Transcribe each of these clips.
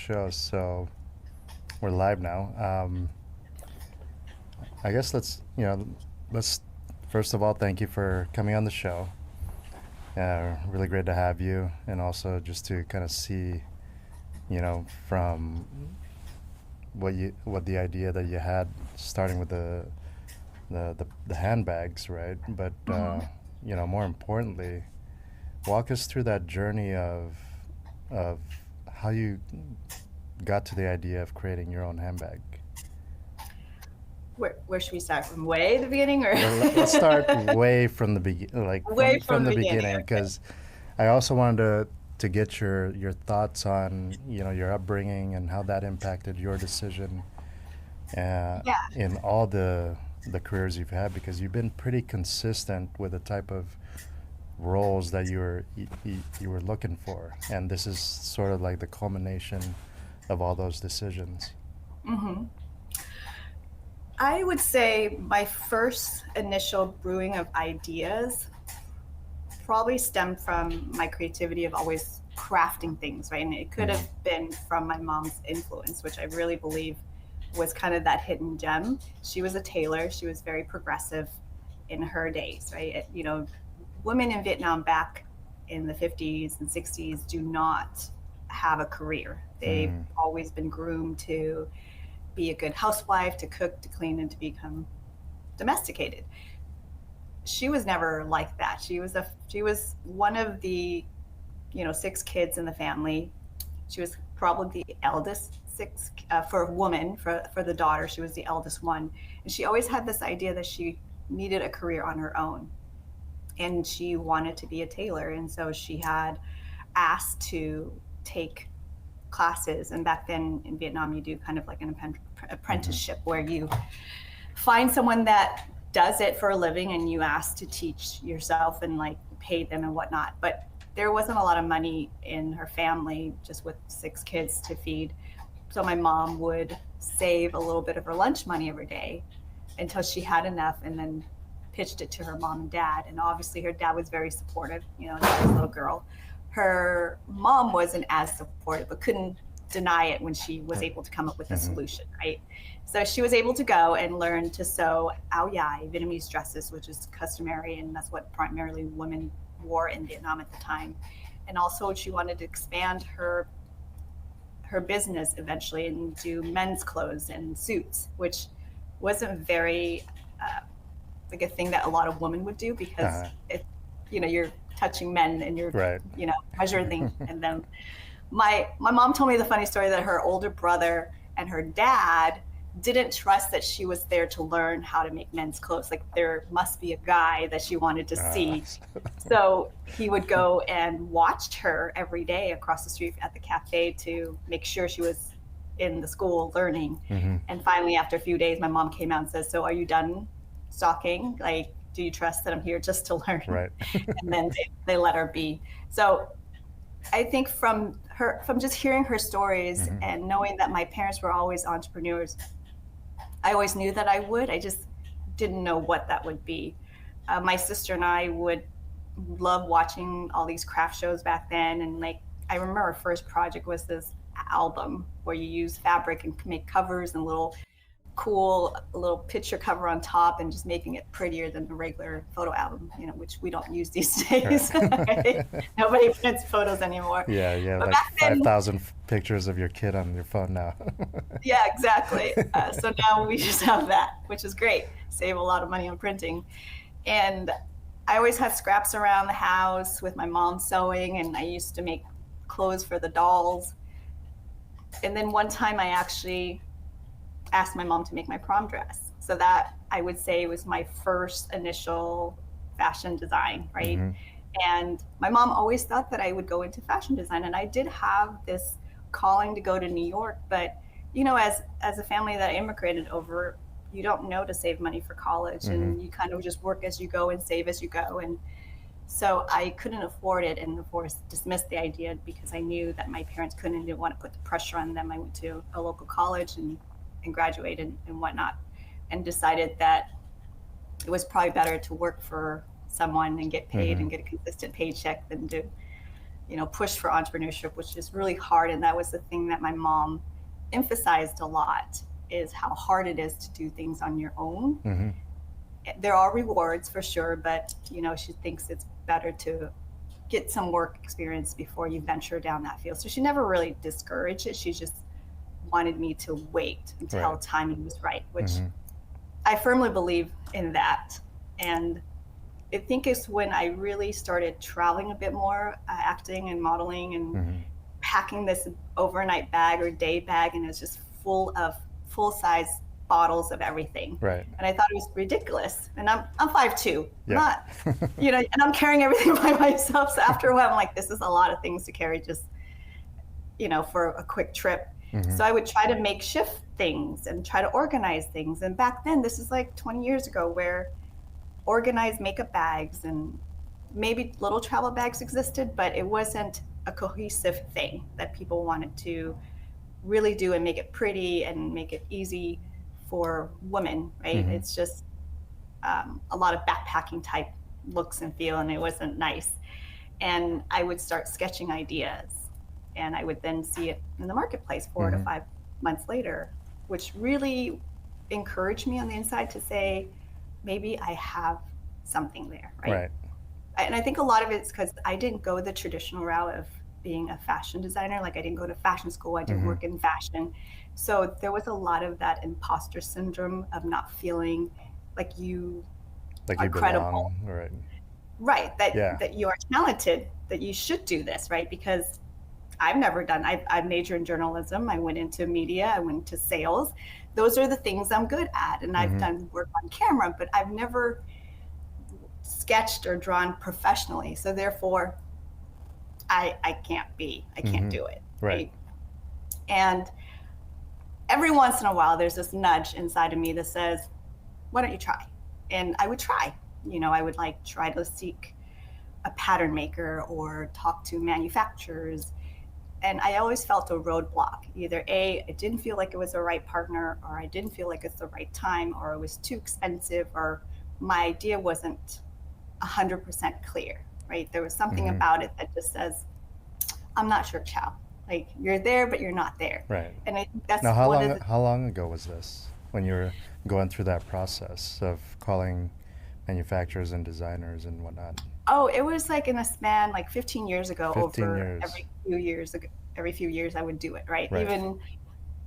show. So we're live now. I guess let's first of all, thank you for coming on the show. Really great to have you, and also just to kind of see, from what the idea that you had starting with the handbags, right? But more importantly, walk us through that journey of how you got to the idea of creating your own handbag. Where should we start? From way the beginning, or Let's start way from the beginning, like way from the beginning? beginning, because I also wanted to get your thoughts on your upbringing and how that impacted your decision Yeah. in all the careers you've had, because you've been pretty consistent with the type of roles that you were looking for, and this is sort of like the culmination of all those decisions. Mm-hmm. I would say my first initial brewing of ideas probably stemmed from my creativity of always crafting things, right? And it could have been from my mom's influence, which I really believe was kind of that hidden gem. She was a tailor. She was very progressive in her days, right? Women in Vietnam back in the 50s and 60s do not have a career. They've always been groomed to be a good housewife, to cook, to clean, and to become domesticated. She was never like that. She was one of the 6 kids in the family. She was probably the eldest for a woman. For the daughter, she was the eldest one, and she always had this idea that she needed a career on her own, and she wanted to be a tailor. And so she had asked to take classes, and back then in Vietnam you do kind of like an apprenticeship where you find someone that does it for a living and you ask to teach yourself and like pay them and whatnot. But there wasn't a lot of money in her family, just with 6 kids to feed. So my mom would save a little bit of her lunch money every day until she had enough, and then pitched it to her mom and dad. And obviously her dad was very supportive, as a little girl. Her mom wasn't as supportive, but couldn't deny it when she was able to come up with a solution, right? So she was able to go and learn to sew áo dài, Vietnamese dresses, which is customary, and that's what primarily women wore in Vietnam at the time. And also she wanted to expand her business eventually and do men's clothes and suits, which wasn't very like a thing that a lot of women would do, because you're touching men and you're Right. measuring and then my mom told me the funny story that her older brother and her dad didn't trust that she was there to learn how to make men's clothes. Like, there must be a guy that she wanted to see. So he would go and watch her every day across the street at the cafe to make sure she was in the school learning. And finally, after a few days, my mom came out and says, "So are you done stalking? Like, do you trust that I'm here just to learn?" Right. And then they let her be. So I think from just hearing her stories and knowing that my parents were always entrepreneurs, I always knew that I would. I just didn't know what that would be. My sister and I would love watching all these craft shows back then. And like, I remember our first project was this album where you use fabric and make covers and cool little picture cover on top, and just making it prettier than the regular photo album, which we don't use these days. Right? Nobody prints photos anymore. Yeah, but like 5,000 pictures of your kid on your phone now. Yeah, exactly. So now we just have that, which is great. Save a lot of money on printing. And I always had scraps around the house with my mom sewing, and I used to make clothes for the dolls. And then one time I actually asked my mom to make my prom dress. So that, I would say, was my first initial fashion design, right? And my mom always thought that I would go into fashion design, and I did have this calling to go to New York, but as a family that immigrated over, you don't know to save money for college, and you kind of just work as you go and save as you go. And so I couldn't afford it, and of course dismissed the idea because I knew that my parents couldn't and didn't want to put the pressure on them. I went to a local college and graduated and whatnot, and decided that it was probably better to work for someone and get paid and get a consistent paycheck than to push for entrepreneurship, which is really hard. And that was the thing that my mom emphasized a lot, is how hard it is to do things on your own. Mm-hmm. There are rewards for sure, but she thinks it's better to get some work experience before you venture down that field. So she never really discouraged it. She just wanted me to wait until timing was right, which I firmly believe in that. And I think it's when I really started traveling a bit more, acting and modeling and packing this overnight bag or day bag, and it was just full of full-size bottles of everything. Right. And I thought it was ridiculous. And I'm 5'2", yeah. not, and I'm carrying everything by myself. So after a while, I'm like, this is a lot of things to carry just, for a quick trip. So I would try to make shift things and try to organize things. And back then, this is like 20 years ago, where organized makeup bags and maybe little travel bags existed, but it wasn't a cohesive thing that people wanted to really do and make it pretty and make it easy for women, right? It's just a lot of backpacking type looks and feel, and it wasn't nice. And I would start sketching ideas, and I would then see it in the marketplace 4 to 5 months later, which really encouraged me on the inside to say, maybe I have something there, right? And I think a lot of it's because I didn't go the traditional route of being a fashion designer. Like, I didn't go to fashion school, I didn't work in fashion. So there was a lot of that imposter syndrome of not feeling like you are credible. Right, that you are talented, that you should do this, right? Because I've never done, I majored in journalism, I went into media, I went into sales. Those are the things I'm good at. And I've done work on camera, but I've never sketched or drawn professionally. So therefore, I can't do it. Right. And every once in a while, there's this nudge inside of me that says, why don't you try? And I would try. I would try to seek a pattern maker or talk to manufacturers. And I always felt a roadblock. Either A, I didn't feel like it was the right partner, or I didn't feel like it's the right time, or it was too expensive, or my idea wasn't 100% clear, right? There was something about it that just says, I'm not sure, Chau. Like, you're there, but you're not there. Right. And I think that's now, how long ago was this when you were going through that process of calling manufacturers and designers and whatnot? Oh, it was like in a span, like 15 years ago. 15 over years. Every few years I would do it, right?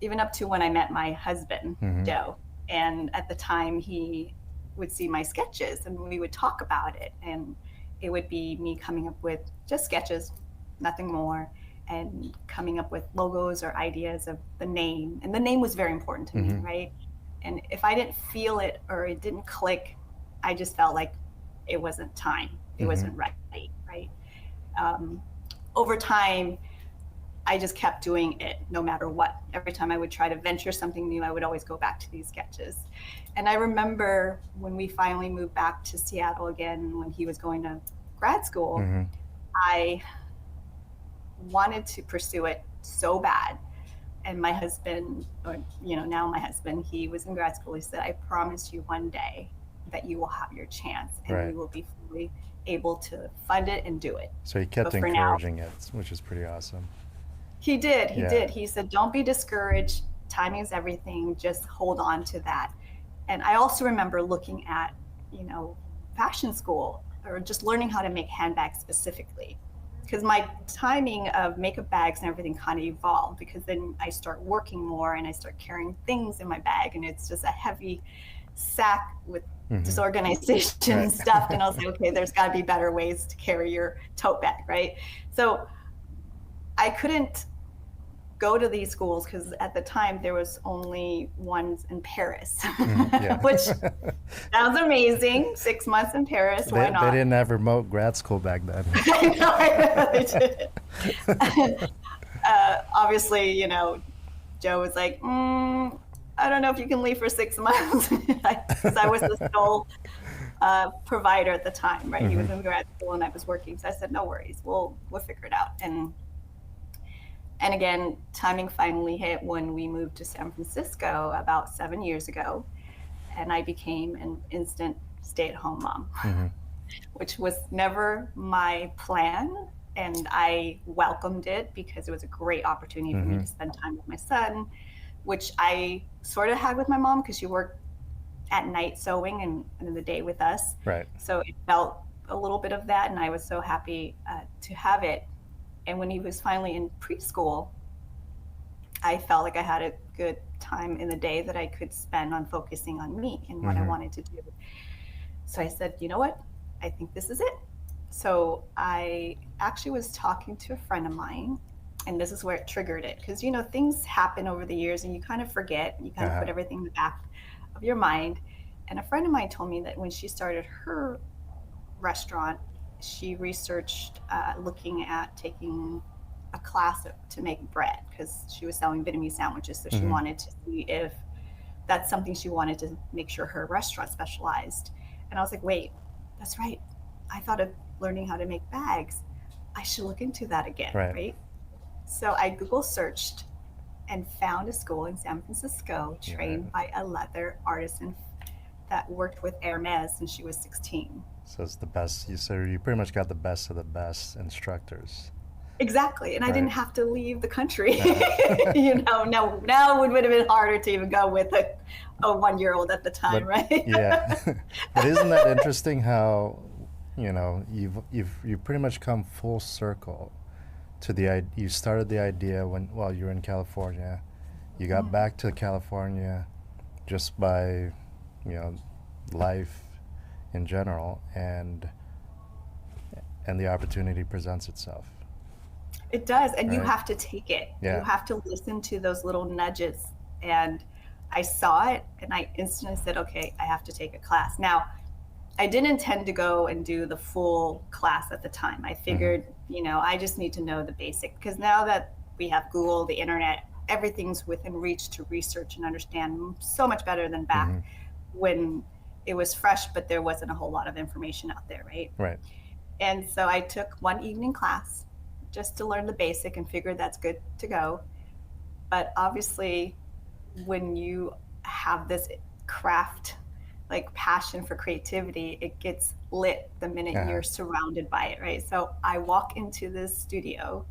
Even up to when I met my husband, Joe. And at the time, he would see my sketches and we would talk about it. And it would be me coming up with just sketches, nothing more, and coming up with logos or ideas of the name. And the name was very important to me, right? And if I didn't feel it or it didn't click, I just felt like it wasn't time. It wasn't right, right? Over time, I just kept doing it no matter what. Every time I would try to venture something new, I would always go back to these sketches. And I remember when we finally moved back to Seattle again, when he was going to grad school, I wanted to pursue it so bad. And my husband, or now my husband, he was in grad school. He said, I promise you one day that you will have your chance and you will be fully able to fund it and do it. So he kept encouraging it, which is pretty awesome. He did. He said, don't be discouraged. Timing is everything. Just hold on to that. And I also remember looking at, fashion school, or just learning how to make handbags specifically, because my timing of makeup bags and everything kind of evolved, because then I start working more and I start carrying things in my bag, and it's just a heavy sack with disorganization and stuff. And I was like, okay, there's got to be better ways to carry your tote bag, right? So I couldn't go to these schools because at the time there was only ones in Paris, which sounds amazing. 6 months in Paris, why not? They didn't have remote grad school back then. I know they didn't. Obviously, Joe was like, I don't know if you can leave for 6 months, because I was the sole provider at the time, right? He was in grad school and I was working, so I said, no worries, we'll figure it out. And again, timing finally hit when we moved to San Francisco about 7 years ago, and I became an instant stay-at-home mom, which was never my plan. and I welcomed it because it was a great opportunity for me to spend time with my son, which I sort of had with my mom because she worked at night sewing and in the day with us. Right. So it felt a little bit of that, and I was so happy to have it. And when he was finally in preschool, I felt like I had a good time in the day that I could spend on focusing on me and what I wanted to do. So I said, you know what? I think this is it. So I actually was talking to a friend of mine, and this is where it triggered it. Because, things happen over the years and you kind of forget, and you kind of put everything in the back of your mind. And a friend of mine told me that when she started her restaurant, she researched looking at taking a class to make bread because she was selling Vietnamese sandwiches. So she wanted to see if that's something she wanted to make sure her restaurant specialized. And I was like, wait, that's right. I thought of learning how to make bags. I should look into that again, right? So I Google searched and found a school in San Francisco trained by a leather artisan that worked with Hermes since she was 16. So it's the best. You pretty much got the best of the best instructors. Exactly. And I didn't have to leave the country. Now it would have been harder to even go with a 1-year-old at the time, right? Yeah. But isn't that interesting how, you've pretty much come full circle to you started the idea while you were in California. You got back to California just by, life in general, and the opportunity presents itself. It does, and you have to take it. Yeah. You have to listen to those little nudges. And I saw it, and I instantly said, okay, I have to take a class. Now, I didn't intend to go and do the full class at the time. I figured, I just need to know the basic, because now that we have Google, the internet, everything's within reach to research and understand so much better than back when it was fresh, but there wasn't a whole lot of information out there, right? Right. And so I took one evening class just to learn the basic and figured that's good to go. But obviously, when you have this craft, like passion for creativity, it gets lit the minute you're surrounded by it, right? So I walk into this studio.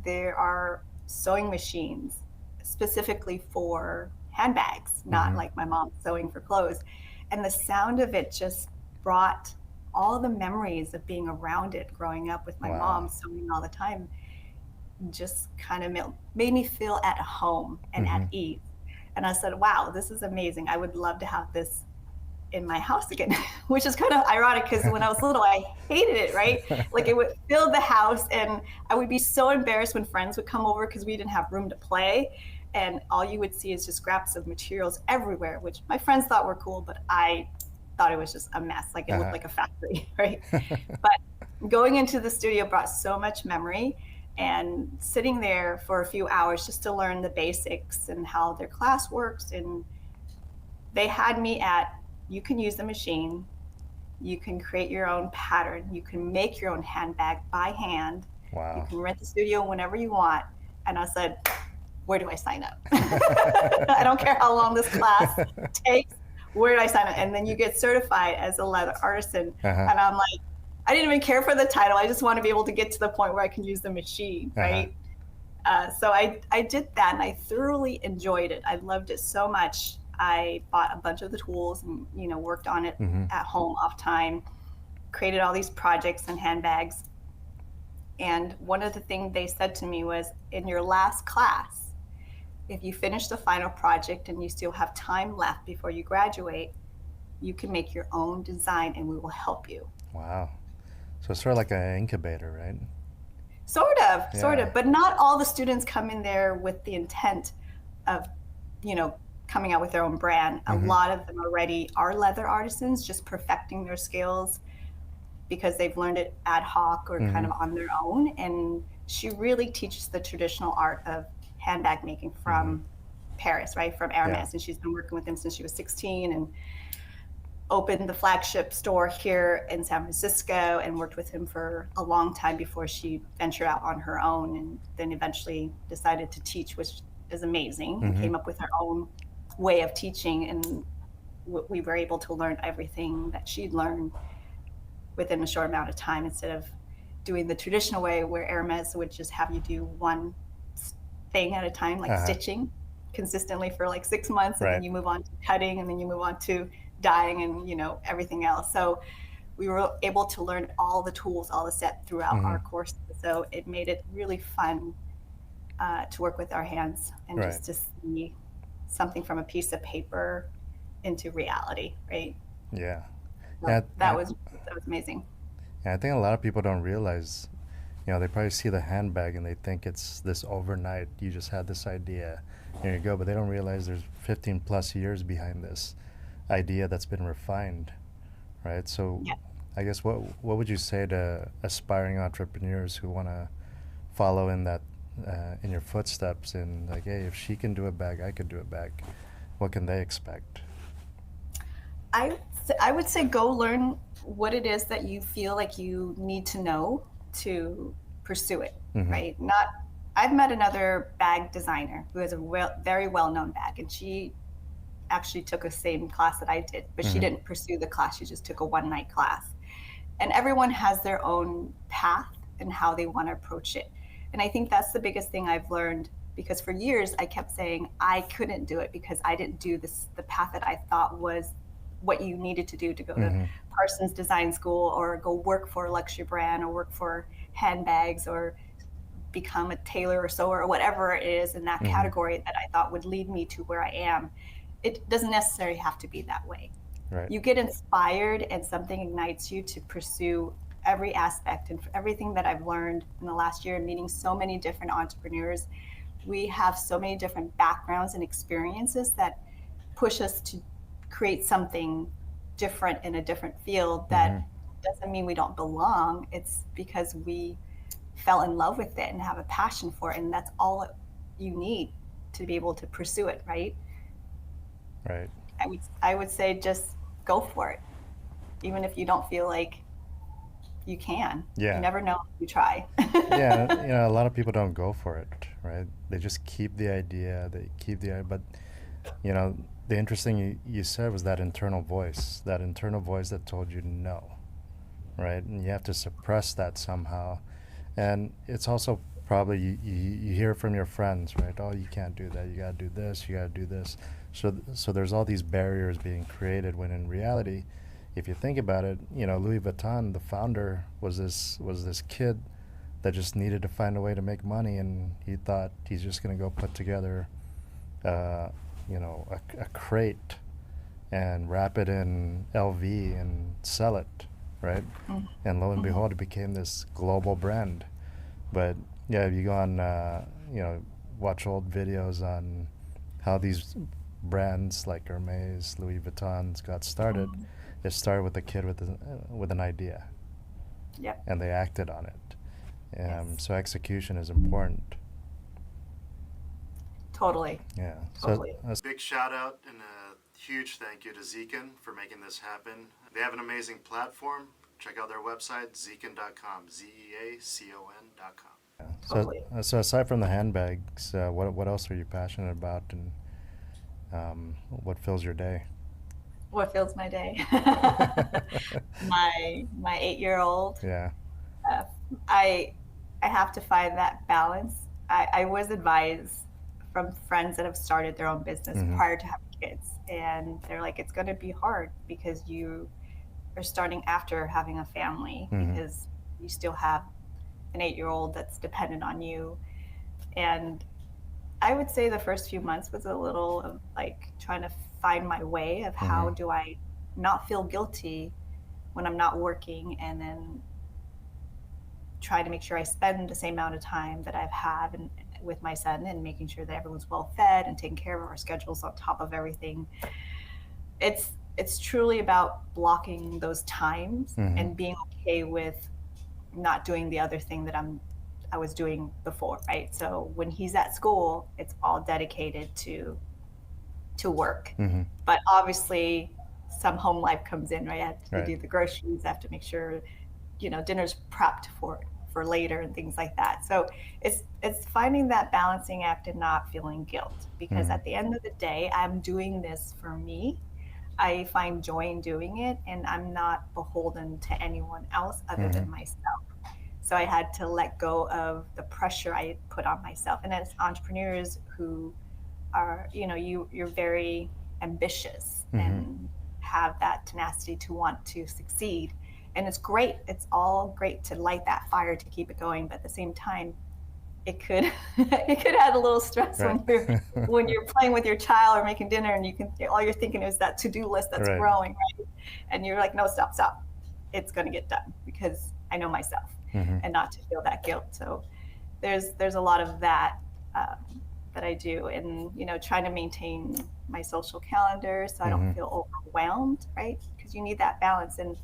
There are sewing machines specifically for handbags, not like my mom sewing for clothes. And the sound of it just brought all the memories of being around it growing up with my mom sewing all the time. Just kind of made me feel at home and at ease. And I said, wow, this is amazing. I would love to have this in my house again, which is kind of ironic because when I was little, I hated it, right? Like it would fill the house, and I would be so embarrassed when friends would come over because we didn't have room to play. And all you would see is just scraps of materials everywhere, which my friends thought were cool, but I thought it was just a mess. Like it looked like a factory, right? But going into the studio brought so much memory, and sitting there for a few hours just to learn the basics and how their class works. And they had me at, you can use the machine, you can create your own pattern, you can make your own handbag by hand. Wow. You can rent the studio whenever you want. And I said, where do I sign up? I don't care how long this class takes. Where do I sign up? And then you get certified as a leather artisan. And I'm like, I didn't even care for the title. I just want to be able to get to the point where I can use the machine, right? So I did that, and I thoroughly enjoyed it. I loved it so much. I bought a bunch of the tools and, worked on it at home off time, created all these projects and handbags. And one of the things they said to me was, in your last class, if you finish the final project and you still have time left before you graduate, you can make your own design and we will help you. Wow. So it's sort of like an incubator, right? Sort of. But not all the students come in there with the intent of, coming out with their own brand. A lot of them already are leather artisans, just perfecting their skills because they've learned it ad hoc or kind of on their own. And she really teaches the traditional art of handbag making from Paris, right? From Hermes. And she's been working with them since she was 16 and opened the flagship store here in San Francisco and worked with him for a long time before she ventured out on her own, and then eventually decided to teach, which is amazing. And came up with her own way of teaching, and we were able to learn everything that she'd learned within a short amount of time instead of doing the traditional way where Hermes would just have you do one thing at a time, like stitching consistently for like 6 months, and Right. then you move on to cutting, and then you move on to dyeing, and everything else. So we were able to learn all the tools, all the steps throughout our course. So it made it really fun to work with our hands and just to see something from a piece of paper into reality, right? Yeah. So that was amazing. Yeah, I think a lot of people don't realize, they probably see the handbag and they think it's this overnight, you just had this idea, here you go, but they don't realize there's 15 plus years behind this idea that's been refined, right? So I guess what would you say to aspiring entrepreneurs who want to follow in that in your footsteps, and like, hey, if she can do a bag, I could do a bag. What can they expect? I would say go learn what it is that you feel like you need to know to pursue it, right? I've met another bag designer who has a very well-known bag, and she actually took the same class that I did, but she didn't pursue the class. She just took a one-night class. And everyone has their own path and how they want to approach it. And I think that's the biggest thing I've learned, because for years I kept saying I couldn't do it because I didn't do the path that I thought was what you needed to do to go to Parsons Design School, or go work for a luxury brand, or work for handbags, or become a tailor or sewer, or whatever it is in that category that I thought would lead me to where I am. It doesn't necessarily have to be that way. Right. You get inspired and something ignites you to pursue every aspect. And everything that I've learned in the last year, meeting so many different entrepreneurs, we have so many different backgrounds and experiences that push us to create something different in a different field. That doesn't mean we don't belong. It's because we fell in love with it and have a passion for it. And that's all you need to be able to pursue it, right? Right. I would say just go for it, even if you don't feel like you can. Yeah. You never know if you try. Yeah, a lot of people don't go for it, right? They just keep the idea, but the interesting you said was that internal voice that told you no, right? And you have to suppress that somehow. And it's also probably you hear from your friends, right? Oh, you can't do that. You got to do this. You got to do this. So there's all these barriers being created, when in reality, if you think about it, Louis Vuitton, the founder, was this kid that just needed to find a way to make money, and he thought he's just going to go put together a crate and wrap it in LV and sell it, right? And lo and behold, it became this global brand. But yeah, if you go on, watch old videos on how these brands like Hermes, Louis Vuitton's got started. It started with a kid with an idea. Yep. And they acted on it. So execution is important. Totally. Yeah. Totally. So big shout out and a huge thank you to Zeakin for making this happen. They have an amazing platform. Check out their website, zeakin.com, zeacon.com. Yeah. Totally. So aside from the handbags, what else are you passionate about, and what fills your day? What fills my day? my 8-year-old. Yeah. I have to find that balance. I was advised from friends that have started their own business prior to having kids, and they're like, it's going to be hard because you are starting after having a family, because you still have an 8-year-old that's dependent on you. And I would say the first few months was a little of like trying to find my way of how do I not feel guilty when I'm not working, and then try to make sure I spend the same amount of time that I've had with my son, and making sure that everyone's well fed and taking care of our schedules on top of everything. It's truly about blocking those times and being okay with not doing the other thing that I was doing before, right? So when he's at school, it's all dedicated to work. But obviously some home life comes in, right? I have to do the groceries, I have to make sure, dinner's prepped for later and things like that. So it's finding that balancing act and not feeling guilt, because at the end of the day, I'm doing this for me. I find joy in doing it, and I'm not beholden to anyone else other than myself. So I had to let go of the pressure I put on myself. And as entrepreneurs who are, you're very ambitious and have that tenacity to want to succeed. And it's great. It's all great to light that fire to keep it going. But at the same time, it could add a little stress when you're playing with your child or making dinner, and all you're thinking is that to-do list that's growing, right? And you're like, no, stop. It's going to get done because I know myself, and not to feel that guilt. So there's a lot of that that I do, and trying to maintain my social calendar so I don't feel overwhelmed, right? Because you need that balance. And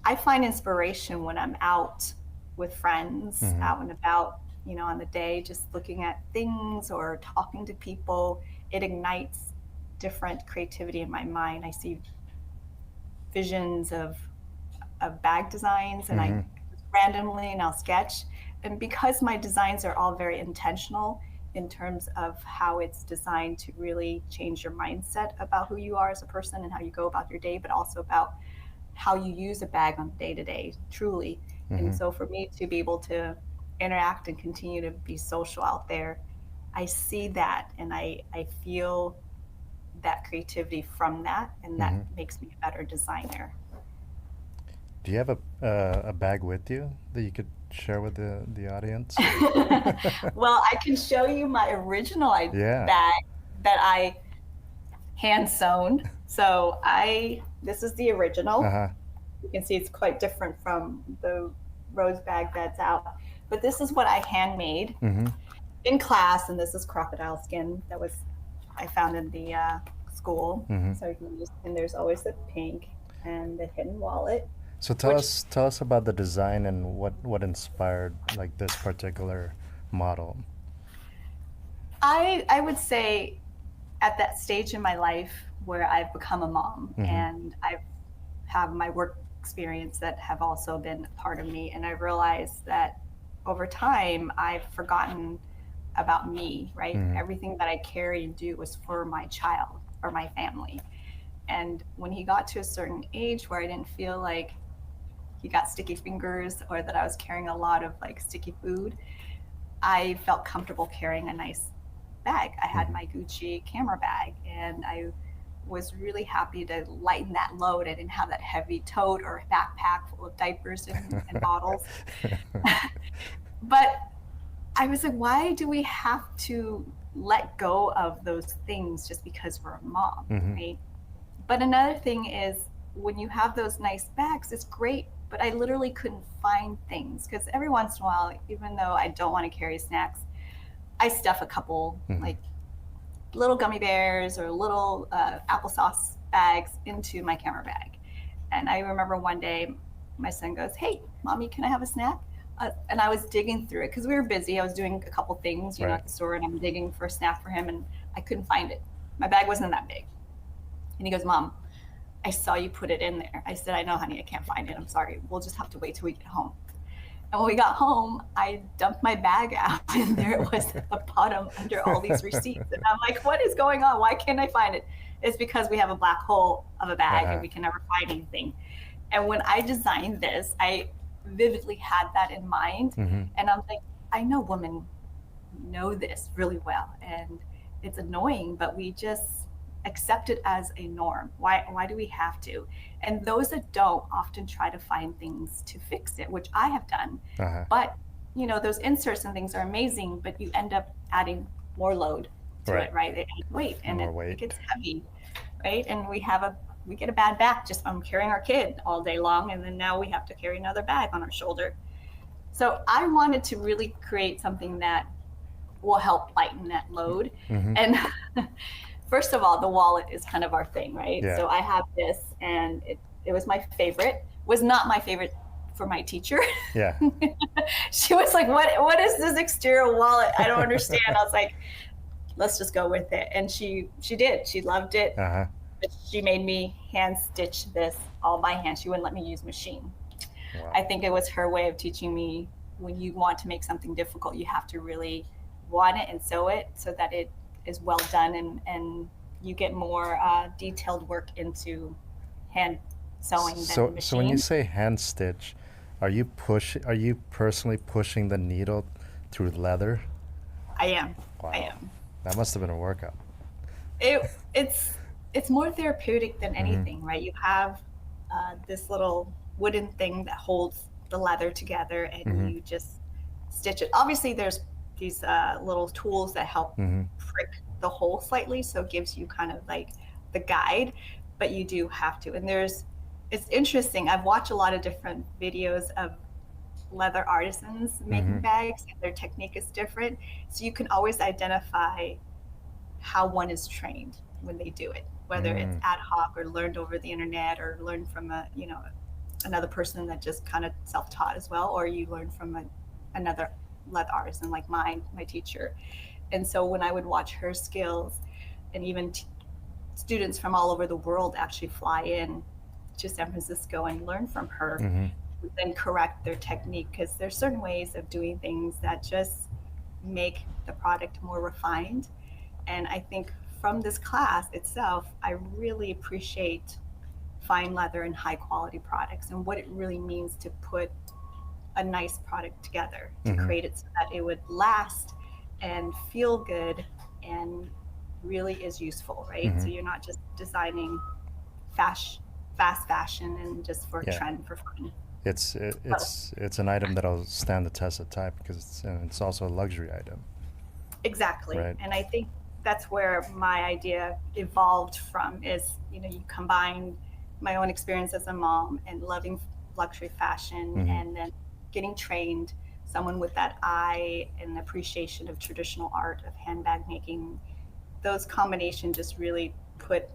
I find inspiration when I'm out with friends, out and about, on the day, just looking at things or talking to people. It ignites different creativity in my mind. I see visions of bag designs, and I randomly, and I'll sketch. And because my designs are all very intentional in terms of how it's designed to really change your mindset about who you are as a person and how you go about your day, but also about how you use a bag on day to day, truly. And so for me to be able to interact and continue to be social out there, I see that, and I feel that creativity from that, and that makes me a better designer. Do you have a bag with you that you could share with the audience? Well, I can show you my original bag that I hand sewn. So this is the original. You can see it's quite different from the rose bag that's out. But this is what I handmade in class, and this is crocodile skin that I found in the school. So you can and there's always the pink and the hidden wallet. So tell us about the design and what inspired like this particular model. I would say at that stage in my life where I've become a mom and I have my work experience that have also been a part of me, and I realized that over time I've forgotten about me, right? Everything that I carry and do was for my child or my family. And when he got to a certain age where I didn't feel like he got sticky fingers or that I was carrying a lot of like sticky food, I felt comfortable carrying a nice bag. I had my Gucci camera bag, and I was really happy to lighten that load. I didn't have that heavy tote or backpack full of diapers and bottles. But I was like, why do we have to let go of those things just because we're a mom, right? But another thing is, when you have those nice bags, it's great, but I literally couldn't find things, because every once in a while, even though I don't want to carry snacks, I stuff a couple like little gummy bears or little applesauce bags into my camera bag. And I remember one day my son goes, "Hey, mommy, can I have a snack?" And I was digging through it because we were busy. I was doing a couple things, at the store, and I'm digging for a snack for him, and I couldn't find it. My bag wasn't that big. And he goes, "Mom, I saw you put it in there." I said, "I know, honey, I can't find it. I'm sorry. We'll just have to wait till we get home." And when we got home, I dumped my bag out, and there it was at the bottom under all these receipts. And I'm like, what is going on? Why can't I find it? It's because we have a black hole of a bag and we can never find anything. And when I designed this, I vividly had that in mind. And I'm like, I know women know this really well, and it's annoying, but we just accept it as a norm. Why do we have to? And those that don't often try to find things to fix it, which I have done. But those inserts and things are amazing, but you end up adding more load to it, right? They add weight, and it gets heavy, right? And we get a bad back just from carrying our kid all day long, and then now we have to carry another bag on our shoulder. So I wanted to really create something that will help lighten that load. And first of all, the wallet is kind of our thing, right? So I have this, and it was my favorite. Was not my favorite for my teacher. She was like, what is this exterior wallet? I don't understand. I was like, let's just go with it. And she did. She loved it. But she made me hand stitch this all by hand. She wouldn't let me use machine. I think it was her way of teaching me, when you want to make something difficult, you have to really want it and sew it so that it is well done, and you get more detailed work into hand sewing than machine. So when you say hand stitch, Are you personally pushing the needle through leather? I am. I Wow. am. That must have been a workout. It's more therapeutic than Mm-hmm. anything, right? You have this little wooden thing that holds the leather together, and Mm-hmm. you just stitch it. Obviously, there's these little tools that help Mm-hmm. prick the hole slightly, so it gives you kind of like the guide, but you do have to. And it's interesting. I've watched a lot of different videos of leather artisans making Mm-hmm. bags, and their technique is different. So you can always identify how one is trained when they do it, whether it's Mm. ad hoc or learned over the internet or learned from another person that just kind of self-taught as well, or you learn from another leather artisan like my teacher. And so when I would watch her skills, and even students from all over the world actually fly in to San Francisco and learn from her, Mm-hmm. then correct their technique, because there's certain ways of doing things that just make the product more refined. And I think from this class itself, I really appreciate fine leather and high quality products and what it really means to put a nice product together, to Mm-hmm. create it so that it would last and feel good and really is useful, right? Mm-hmm. So you're not just designing fast fashion and just for a Yeah. trend for fun. But It's an item that'll stand the test of time because it's also a luxury item, exactly. right? And I think that's where my idea evolved from is, you combine my own experience as a mom and loving luxury fashion Mm-hmm. and then getting trained, someone with that eye and appreciation of traditional art of handbag making. Those combinations just really put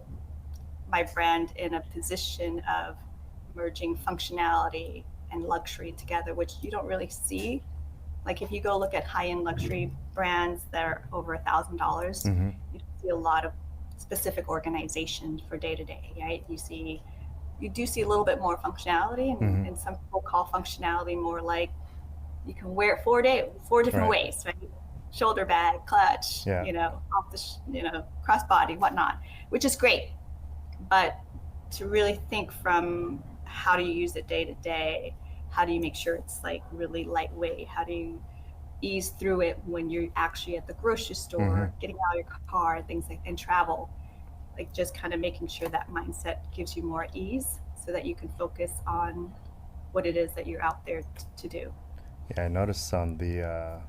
my brand in a position of merging functionality and luxury together, which you don't really see. Like if you go look at high-end luxury brands that are over $1,000, Mm-hmm. you see a lot of specific organization for day to day, right? You do see a little bit more functionality, Mm-hmm. and some people call functionality more like you can wear it 4 different Right. ways, right? Shoulder bag, clutch, Yeah. off the, crossbody, whatnot, which is great. But to really think from how do you use it day to day, how do you make sure it's like really lightweight, how do you ease through it when you're actually at the grocery Mm-hmm. store, getting out of your car, things like, and travel, like just kind of making sure that mindset gives you more ease so that you can focus on what it is that you're out there to do. Yeah, I noticed on the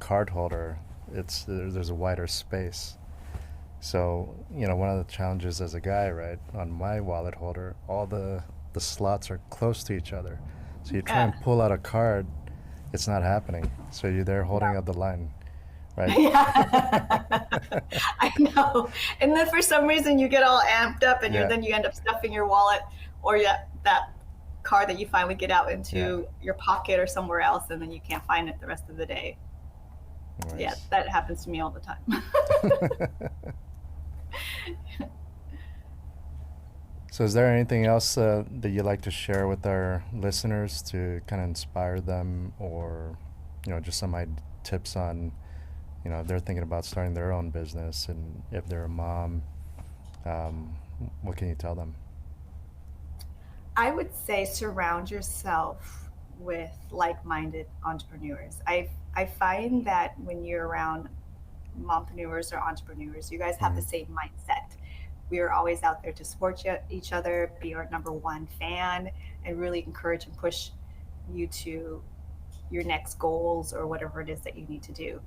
card holder, there's a wider space. So, one of the challenges as a guy, right, on my wallet holder, all the slots are close to each other. So you try Yeah. and pull out a card, it's not happening. So you're there holding up the line, right? Yeah. I know. And then for some reason you get all amped up and Yeah. then you end up stuffing your wallet or that card that you finally get out into your pocket or somewhere else, and then you can't find it the rest of the day. Nice. Yeah, that happens to me all the time. So is there anything else that you'd like to share with our listeners to kind of inspire them, or just some tips on if they're thinking about starting their own business, and if they're a mom, what can you tell them? I would say surround yourself with like-minded entrepreneurs. I find that when you're around mompreneurs or entrepreneurs, you guys have the same mindset. We are always out there to support each other, be our number one fan, and really encourage and push you to your next goals or whatever it is that you need to do.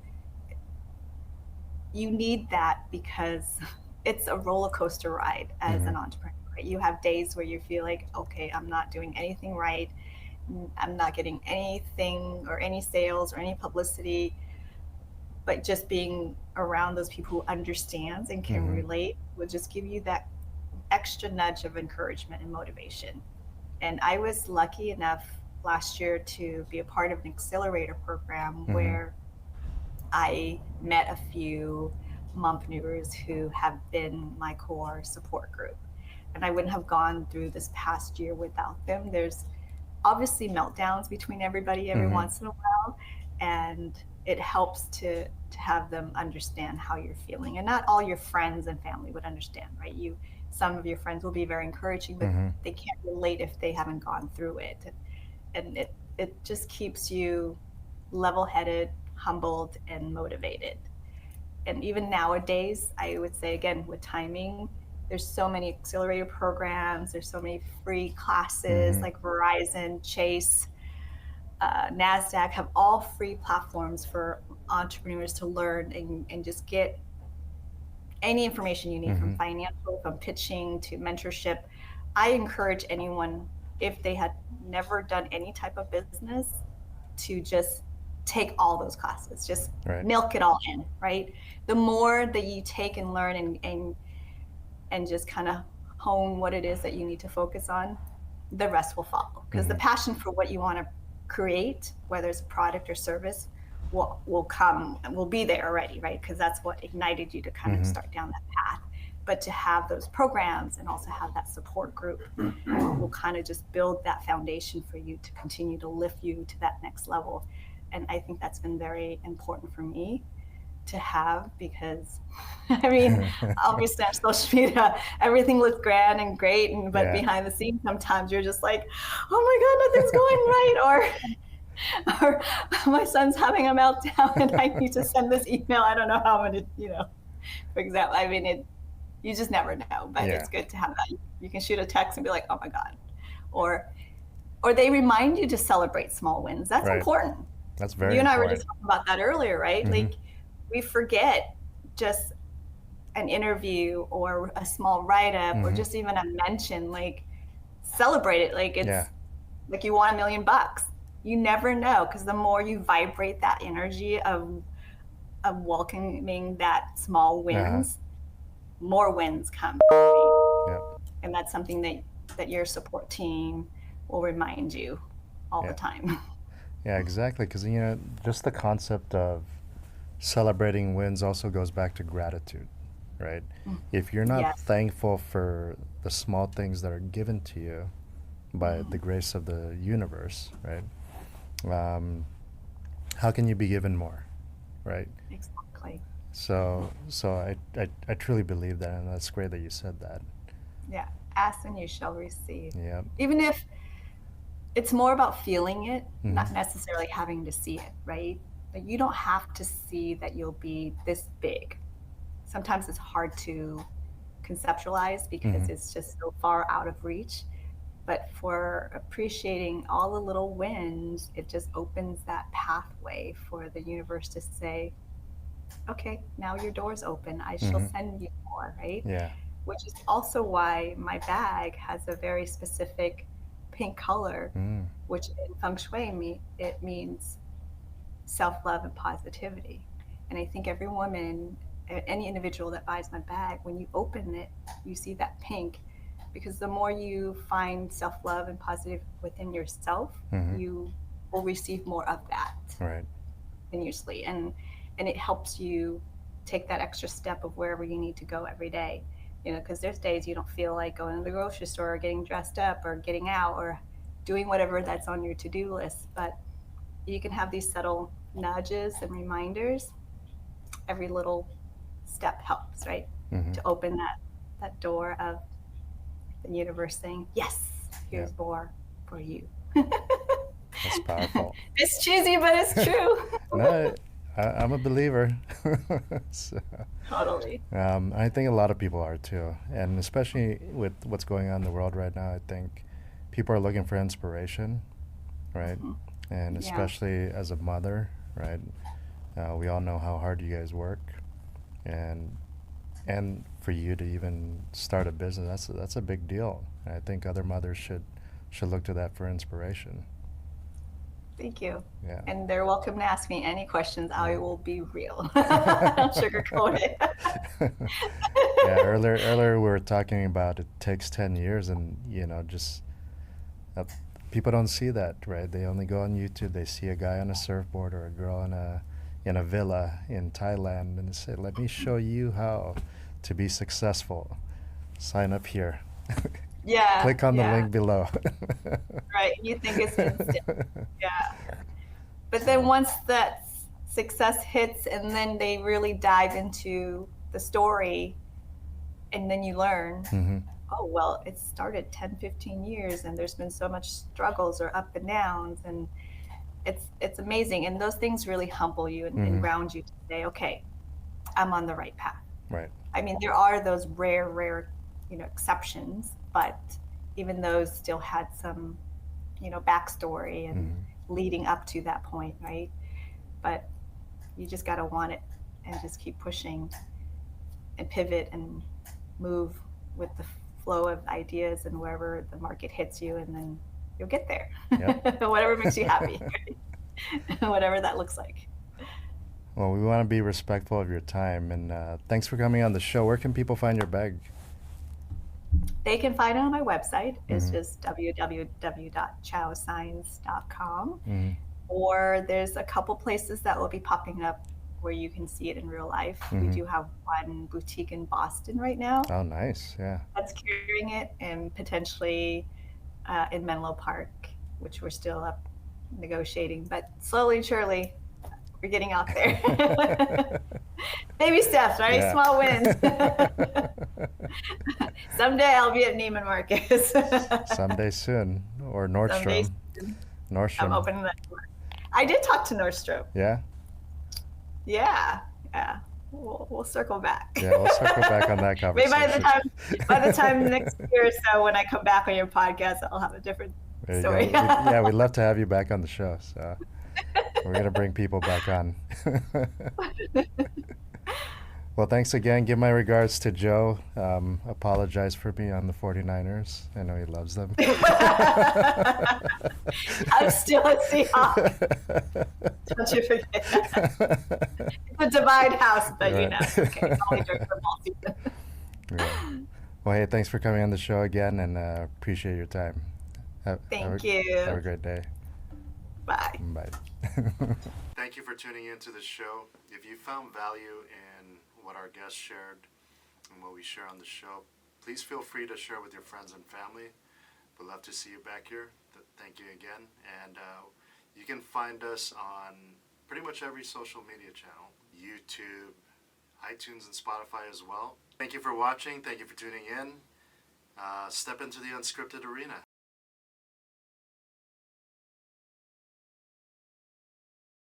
You need that because it's a roller coaster ride as an entrepreneur. You have days where you feel like, okay, I'm not doing anything right. I'm not getting anything or any sales or any publicity. But just being around those people who understands and can relate will just give you that extra nudge of encouragement and motivation. And I was lucky enough last year to be a part of an accelerator program where I met a few mompreneurs who have been my core support group. And I wouldn't have gone through this past year without them. There's obviously meltdowns between everybody every once in a while, and it helps to have them understand how you're feeling. And not all your friends and family would understand, right? Some of your friends will be very encouraging, but they can't relate if they haven't gone through it. and it just keeps you level-headed, humbled, and motivated. And even nowadays, I would say, again, with timing, there's so many accelerator programs, there's so many free classes, like Verizon, Chase, NASDAQ have all free platforms for entrepreneurs to learn and just get any information you need, from financial, from pitching to mentorship. I encourage anyone, if they had never done any type of business, to just take all those classes, just milk it all in, right? The more that you take and learn and just kind of hone what it is that you need to focus on, the rest will follow. Because the passion for what you want to create, whether it's a product or service, will come and will be there already, right? Because that's what ignited you to kind of start down that path. But to have those programs and also have that support group will kind of just build that foundation for you to continue to lift you to that next level. And I think that's been very important for me to have, because I mean, obviously on social media, everything looks grand and great, but behind the scenes, sometimes you're just like, oh my God, nothing's going right. Or my son's having a meltdown and I need to send this email. I don't know how I'm going to, for example, I mean, you just never know, but it's good to have that. You can shoot a text and be like, oh my God. Or they remind you to celebrate small wins. That's important. That's very important. You and I were just talking about that earlier, right? Like, we forget just an interview or a small write-up or just even a mention, like celebrate it. Like it's like you won $1 million. You never know, because the more you vibrate that energy of welcoming that small wins, more wins come. And that's something that your support team will remind you all the time. Yeah, exactly. Because, just the concept of celebrating wins also goes back to gratitude, right? If you're not thankful for the small things that are given to you by the grace of the universe, right? How can you be given more, right? Exactly. So I truly believe that, and that's great that you said that. Yeah, ask and you shall receive. Yeah. Even if it's more about feeling it, not necessarily having to see it, right? Like, you don't have to see that you'll be this big. Sometimes it's hard to conceptualize because it's just so far out of reach. But for appreciating all the little wins, it just opens that pathway for the universe to say, okay, now your door's open. I shall send you more, right? Yeah. Which is also why my bag has a very specific pink color, which in feng shui it means self-love and positivity. And I think every woman, any individual that buys my bag, when you open it, you see that pink, because the more you find self-love and positive within yourself, you will receive more of that continuously. And it helps you take that extra step of wherever you need to go every day. Because there's days you don't feel like going to the grocery store or getting dressed up or getting out or doing whatever that's on your to-do list. But you can have these subtle nudges and reminders. Every little step helps, right? To open that door of the universe saying, yes, here's more for you. That's powerful. It's cheesy, but it's true. No, I'm a believer. So, totally. I think a lot of people are too. And especially with what's going on in the world right now, I think people are looking for inspiration, right? And especially as a mother, right? We all know how hard you guys work. And for you to even start a business, that's a big deal. And I think other mothers should look to that for inspiration. Thank you. Yeah. And they're welcome to ask me any questions. I will be real. Don't sugarcoat it. Yeah, earlier we were talking about it takes 10 years, and just people don't see that, right? They only go on YouTube, they see a guy on a surfboard or a girl in a villa in Thailand, and they say, let me show you how to be successful. Sign up here. Yeah. Click on the link below. Right. You think it's instant. Yeah. But then once that success hits and then they really dive into the story and then you learn, oh, well, it started 10, 15 years and there's been so much struggles or up and downs, and it's amazing. And those things really humble you and ground you to say, okay, I'm on the right path. Right. I mean, there are those rare, exceptions, but even those still had some, backstory and leading up to that point, right? But you just got to want it and just keep pushing and pivot and move with the flow of ideas and wherever the market hits you, and then you'll get there. Yep. Whatever makes you happy, whatever that looks like. Well, we want to be respectful of your time, and thanks for coming on the show. Where can people find your bag? They can find it on my website. It's just www.chausaenz.com. Or there's a couple places that will be popping up where you can see it in real life. We do have one boutique in Boston right now. Oh, nice. Yeah. That's carrying it, and potentially in Menlo Park, which we're still up negotiating, but slowly and surely we're getting out there. Baby steps, right? Yeah. Small wins. Someday I'll be at Neiman Marcus. Someday soon. Or Nordstrom. Nordstrom. I'm opening that door. I did talk to Nordstrom. Yeah? Yeah. We'll circle back. Yeah, we'll circle back on that conversation. Maybe by the time next year or so, when I come back on your podcast, I'll have a different story. Yeah, we'd love to have you back on the show. So we're going to bring people back on. Well, thanks again. Give my regards to Joe. Apologize for me on the 49ers. I know he loves them. I'm still a Seahawks. Don't you forget that. It's a divided house, but right. It's okay. It's only during football season. Yeah. Well, hey, thanks for coming on the show again, and appreciate your time. Thank you. Have a great day. Bye. Bye. Thank you for tuning into the show. If you found value in what our guests shared and what we share on the show, please feel free to share with your friends and family. We'd love to see you back here. Thank you again. And you can find us on pretty much every social media channel, YouTube, iTunes, and Spotify as well. Thank you for watching. Thank you for tuning in. Step into the unscripted arena.